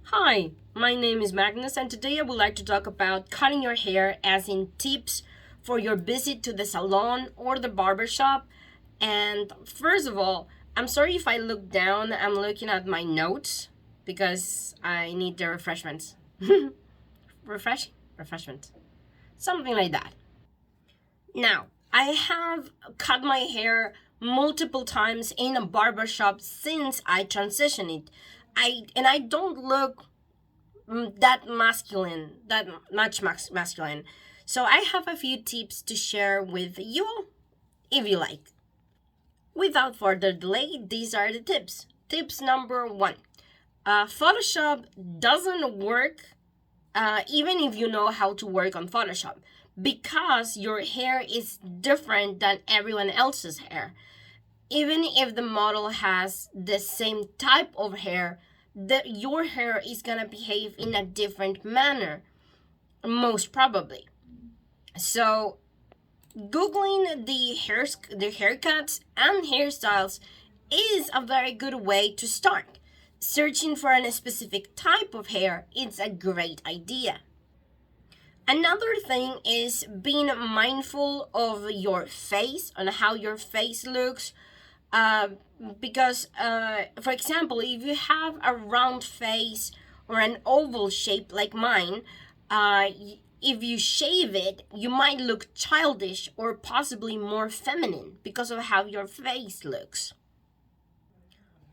Hi, my name is Magnus, and today I would like to talk about cutting your hair, as in tips for your visit to the salon or the barber shop. And first of all, I'm sorry if I look down, I'm looking at my notes because I need the refreshments. Refreshment. Something like that. Now, I have cut my hair multiple times in a barber shop since I transitioned it. I don't look that masculine, that much masculine. So I have a few tips to share with you if you like. Without further delay, these are the tips. Tips number one: Photoshop doesn't work even if you know how to work on Photoshop because your hair is different than everyone else's hair. Even if the model has the same type of hair, your hair is gonna behave in a different manner, most probably. So, googling the haircuts and hairstyles is a very good way to start. Searching for a specific type of hair is a great idea. Another thing is being mindful of your face and how your face looks. Uh, because, for example, if you have a round face or an oval shape like mine, if you shave it, you might look childish or possibly more feminine because of how your face looks.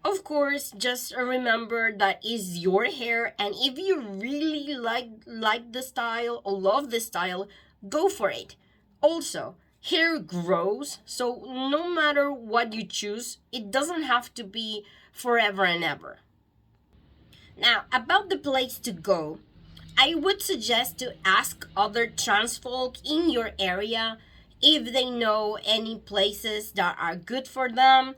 Of course, just remember that is your hair, and if you really like the style or love the style, go for it. Also, hair grows, so no matter what you choose, it doesn't have to be forever and ever. Now, about the place to go, I would suggest to ask other trans folk in your area if they know any places that are good for them.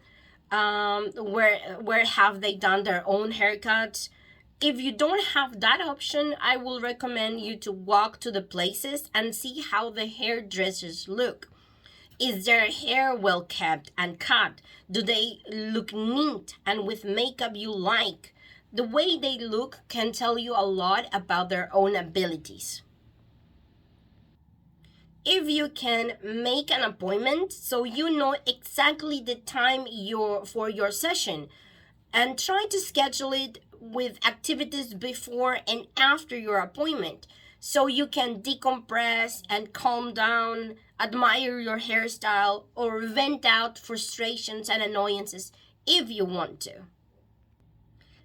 Where have they done their own haircuts? If you don't have that option, I will recommend you to walk to the places and see how the hairdressers look. Is their hair well kept and cut? Do they look neat and with makeup you like? The way they look can tell you a lot about their own abilities. If you can make an appointment so you know exactly the time for your session, and try to schedule it with activities before and after your appointment so you can decompress and calm down, admire your hairstyle, or vent out frustrations and annoyances if you want to.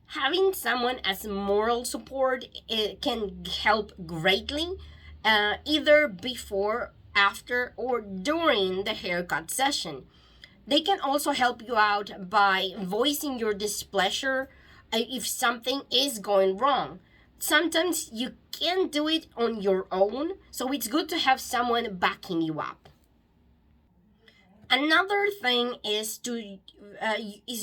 Having someone as moral support can help greatly, either before, after, or during the haircut session. They can also help you out by voicing your displeasure if something is going wrong. Sometimes you can't do it on your own, so it's good to have someone backing you up. Another thing is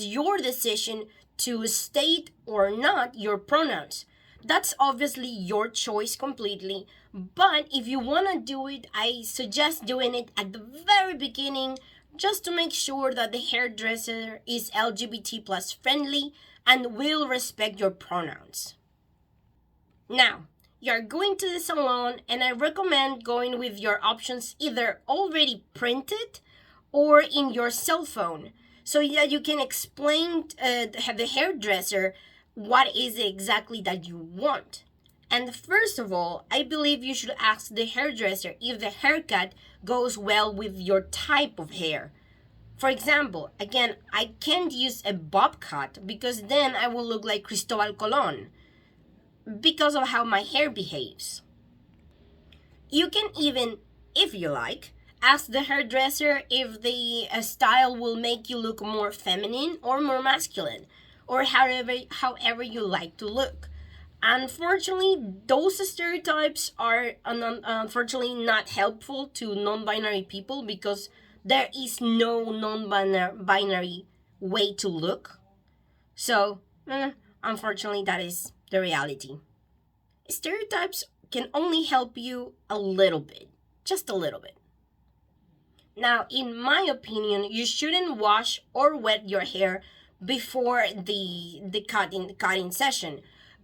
your decision to state or not your pronouns. That's obviously your choice completely, but if you want to do it, I suggest doing it at the very beginning just to make sure that the hairdresser is LGBT plus friendly and will respect your pronouns. Now, you're going to the salon, and I recommend going with your options either already printed or in your cell phone so that you can explain the hairdresser what is exactly that you want. And first of all, I believe you should ask the hairdresser if the haircut goes well with your type of hair. For example, again, I can't use a bob cut because then I will look like Cristobal Colon because of how my hair behaves. You can even, if you like, ask the hairdresser if the style will make you look more feminine or more masculine, or however you like to look. Unfortunately, those stereotypes are unfortunately not helpful to non-binary people because there is no non-binary way to look. So, unfortunately, that is the reality. Stereotypes can only help you a little bit, just a little bit. Now, in my opinion, you shouldn't wash or wet your hair before the cutting session.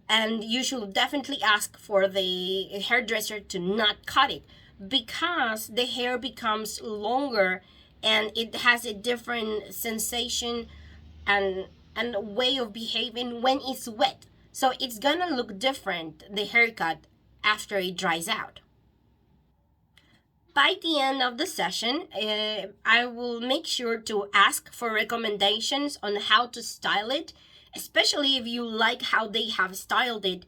And you should definitely ask for the hairdresser to not cut it, because the hair becomes longer and it has a different sensation and way of behaving when it's wet. So it's gonna look different, the haircut, after it dries out. By the end of the session, I will make sure to ask for recommendations on how to style it, especially if you like how they have styled it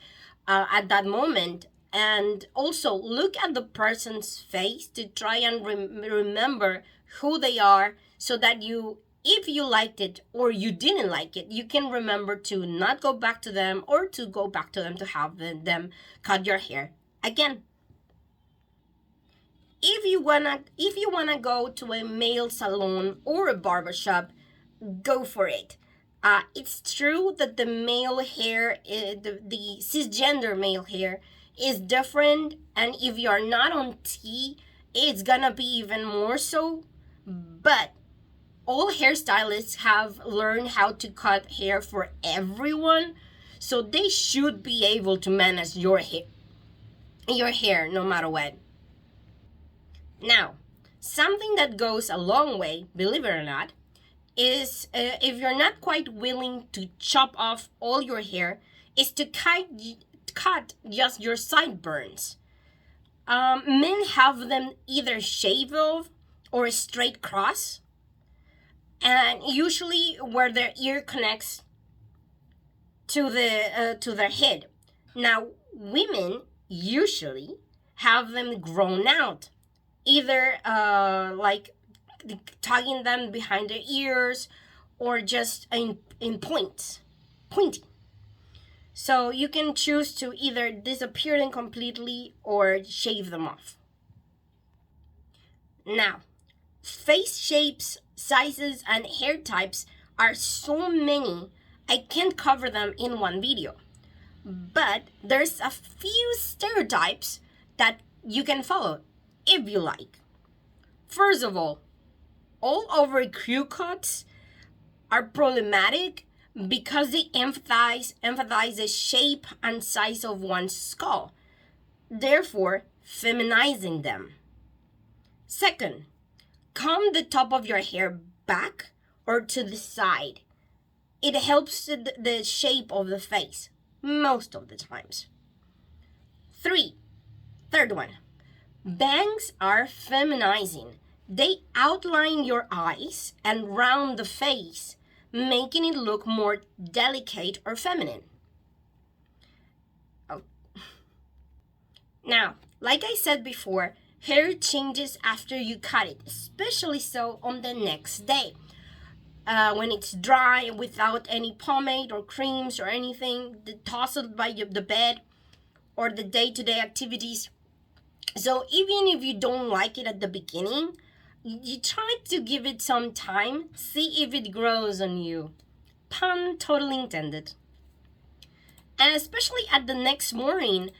at that moment. And also look at the person's face to try and remember who they are, so that you, if you liked it or you didn't like it, you can remember to not go back to them, or to go back to them to have them cut your hair again. If you wanna go to a male salon or a barber shop, go for it. It's true that the male hair, the cisgender male hair, is different, and if you are not on T, it's gonna be even more so. But all hairstylists have learned how to cut hair for everyone, so they should be able to manage your hair no matter what. Now, something that goes a long way, believe it or not, is if you're not quite willing to chop off all your hair, is to cut just your sideburns. Men have them either shaved off or straight cross, and usually where their ear connects to their head. Now, women usually have them grown out, either like tugging them behind their ears, or just in pointy. So you can choose to either disappear them completely or shave them off. Now, face shapes, sizes, and hair types are so many, I can't cover them in one video. But there's a few stereotypes that you can follow if you like. First of all over crew cuts are problematic because they emphasize the shape and size of one's skull, therefore feminizing them. Second, comb the top of your hair back or to the side. It helps the shape of the face most of the times. Third one, bangs are feminizing. They outline your eyes and round the face, making it look more delicate or feminine. Oh. Now, like I said before, hair changes after you cut it, especially so on the next day. When it's dry without any pomade or creams or anything, tossed by the bed or the day-to-day activities. So even if you don't like it at the beginning, you try to give it some time, see if it grows on you. Pun totally intended. And especially at the next morning,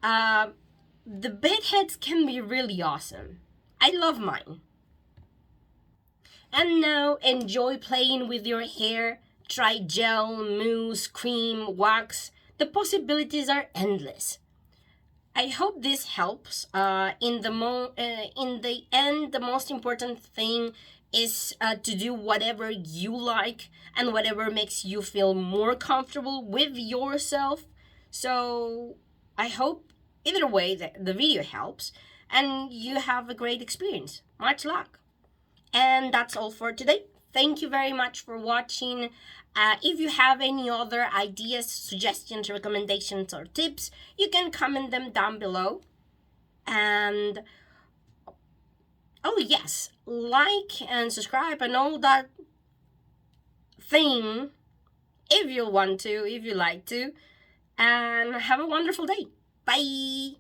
the bed heads can be really awesome. I love mine. And now enjoy playing with your hair. Try gel, mousse, cream, wax. The possibilities are endless. I hope this helps. In the end, the most important thing is to do whatever you like and whatever makes you feel more comfortable with yourself. So I hope either way the video helps and you have a great experience. Much luck. And that's all for today. Thank you very much for watching. If you have any other ideas, suggestions, recommendations, or tips, you can comment them down below. And oh yes, like and subscribe and all that thing if you want to, if you like to. And have a wonderful day. Bye.